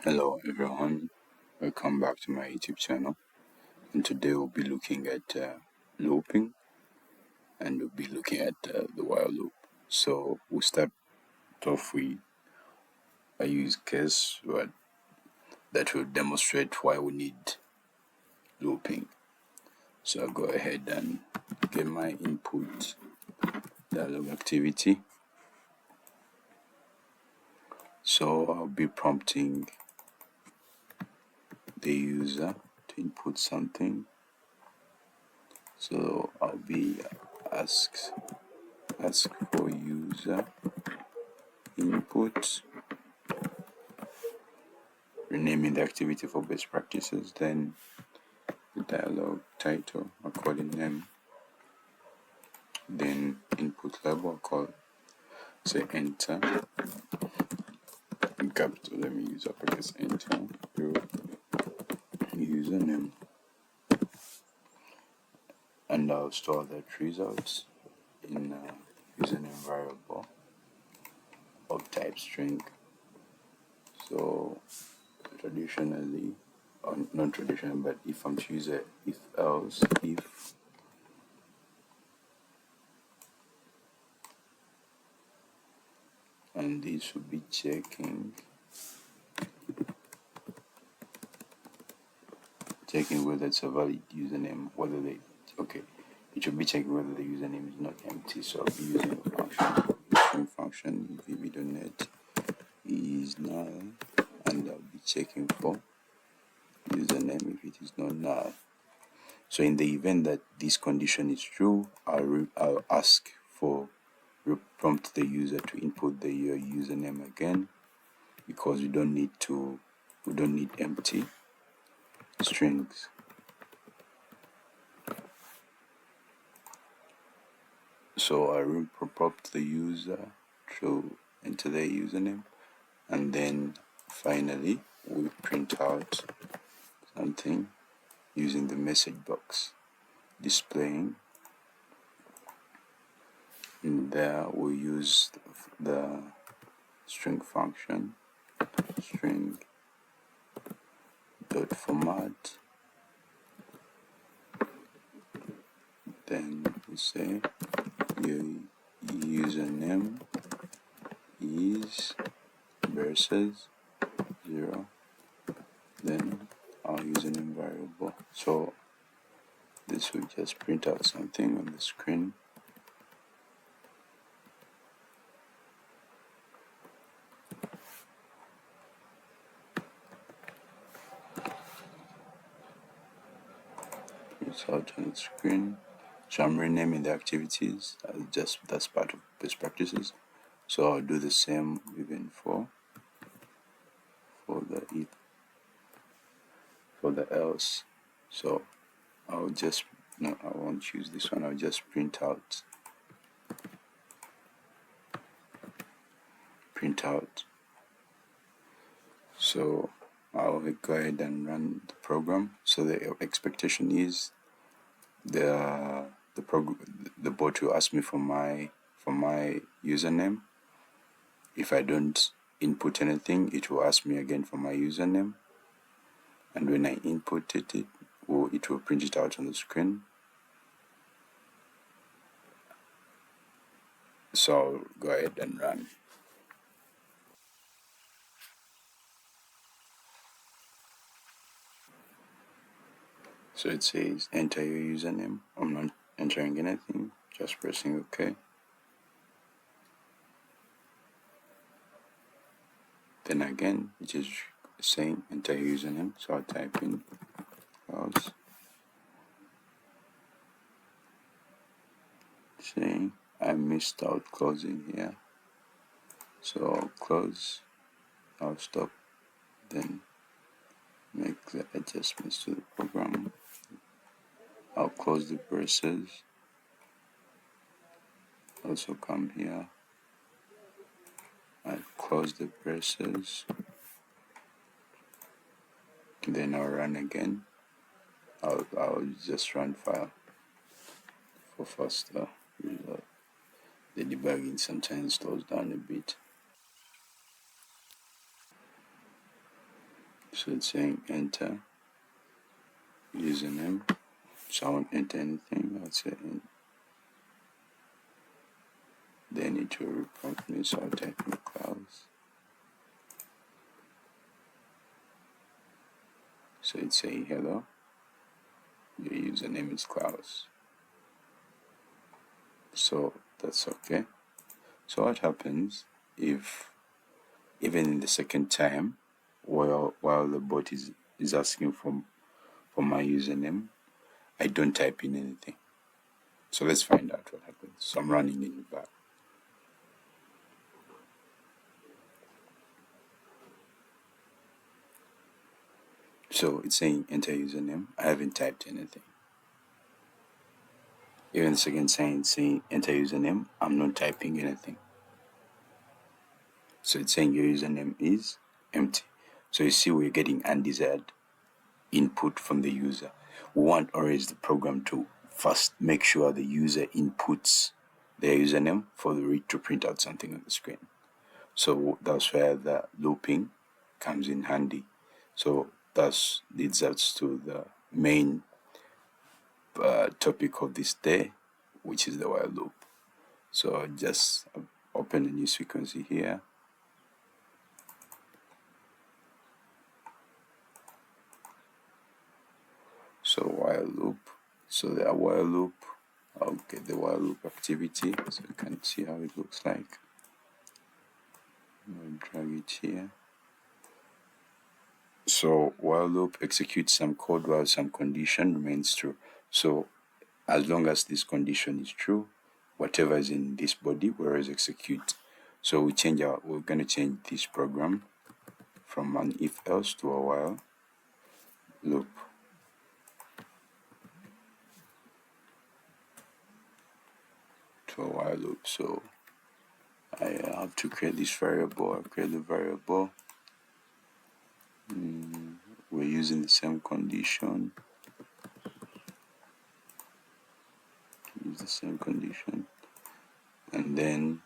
Hello everyone, welcome back to my YouTube channel, and today we'll be looking at looping, and we'll be looking at the while loop. So we'll start off with a use case that will demonstrate why we need looping. So I'll go ahead and get my input dialog activity. So I'll be prompting the user to input something. So I'll be ask for user input, renaming the activity for best practices, then the dialog title, I'll call it name, then input label, I'll call say enter, in capital, let me use uppercase, enter your username, and I'll store that result in a username variable of type string. So traditionally, or not traditional, but if I'm to use a if else, if and this will be checking whether it's a valid username, whether they it should be checking whether the username is not empty. So I'll be using a function, string function vb.net is null, and I'll be checking for username if it is not null. So in the event that this condition is true, I'll ask for prompt the user to input the username again, because we don't need empty strings. So I will prompt the user to enter their username, and then finally we print out something using the message box displaying. In there we'll use the string function, string dot format, then we say your username is versus 0, then our username variable. So this will just print out something on the screen. It's out on the screen. So I'm renaming the activities, that's part of best practices. So I'll do the same even for the else. So I won't use this one. I'll just print out. So I'll go ahead and run the program. So the expectation is the bot will ask me for my username. If I don't input anything, it will ask me again for my username, and when I input it will print it out on the screen. So I'll go ahead and run. So it says enter your username. I'm not entering anything, just pressing OK. Then again, it is saying enter your username. So I'll type in close, saying I missed out closing here. So I'll close, I'll stop, then make the adjustments to the program. I'll close the braces, also come here, I'll close the braces, then I'll run again. I'll just run file for faster result. The debugging sometimes slows down a bit. So it's saying enter username. So I won't enter anything. I'll say then it will prompt me, so I'll type in Klaus. So it's saying hello, your username is Klaus. So that's okay. So what happens if even in the second time while the bot is asking for my username, I don't type in anything? So let's find out what happens. So I'm running in the back. So it's saying enter username. I haven't typed anything. Even the second sign saying enter username, I'm not typing anything. So it's saying your username is empty. So you see we're getting undesired input from the user. We want always the program to first make sure the user inputs their username for the read to print out something on the screen. So that's where the looping comes in handy. So that leads us to the main topic of this day, which is the while loop. So just open a new frequency here. So while loop. So the while loop. I'll get the while loop activity so you can see how it looks like. I'll drag it here. So while loop executes some code while some condition remains true. So as long as this condition is true, whatever is in this body will always execute. So we're going to change this program from an if else to a while loop. To a while loop. So I have to create this variable. I'll create the variable. We're using the same condition. Use the same condition. And then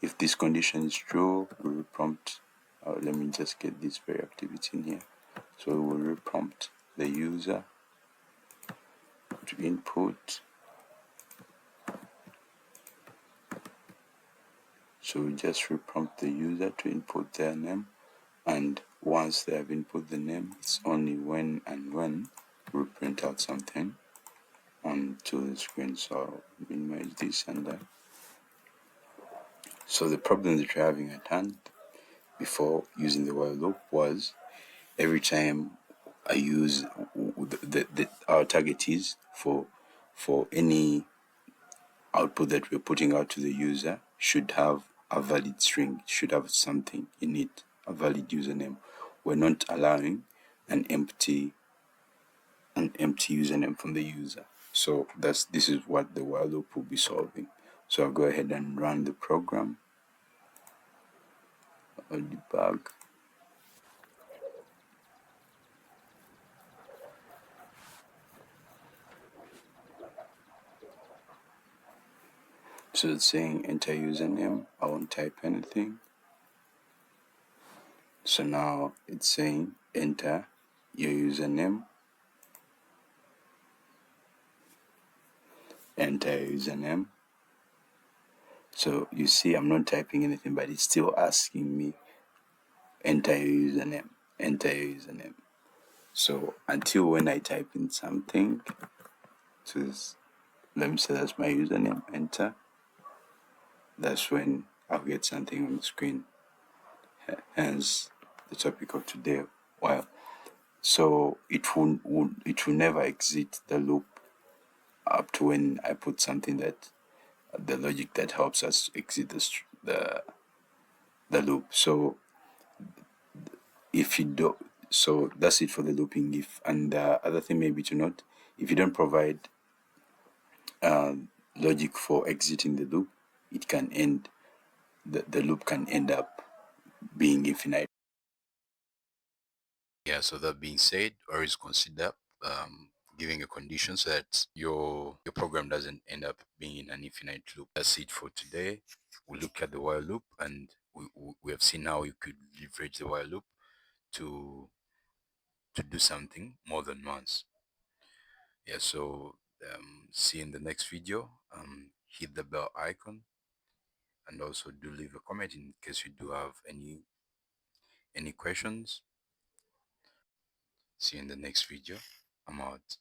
if this condition is true, we will prompt. Let me just get this very activity in here. So we will prompt the user to input. So we just reprompt the user to input their name, and once they have input the name, it's only when we print out something onto the screen. So I'll minimize this and that. So the problem that you're having at hand before using the while loop was every time I use our target is for any output that we're putting out to the user should have a valid string, should have something in it, a valid username. We're not allowing an empty username from the user. So this is what the while loop will be solving. So I'll go ahead and run the program. I'll debug. So it's saying enter username. I won't type anything. So now it's saying enter your username. Enter your username. So you see I'm not typing anything, but it's still asking me enter your username. Enter your username. So until when I type in something, so let me say that's my username, enter. That's when I'll get something on the screen. Hence the topic of today. While so it will never exit the loop up to when I put something that the logic that helps us exit the loop. So if you do, so that's it for the looping. If and the other thing maybe to note, if you don't provide logic for exiting the loop, it can end. The loop can end up being infinite. Yeah, so that being said, always consider giving a condition so that your program doesn't end up being in an infinite loop. That's it for today. We look at the while loop, and we have seen how you could leverage the while loop to do something more than once. Yeah, so see you in the next video. Hit the bell icon, and also do leave a comment in case you do have any questions. See you in the next video. I'm out.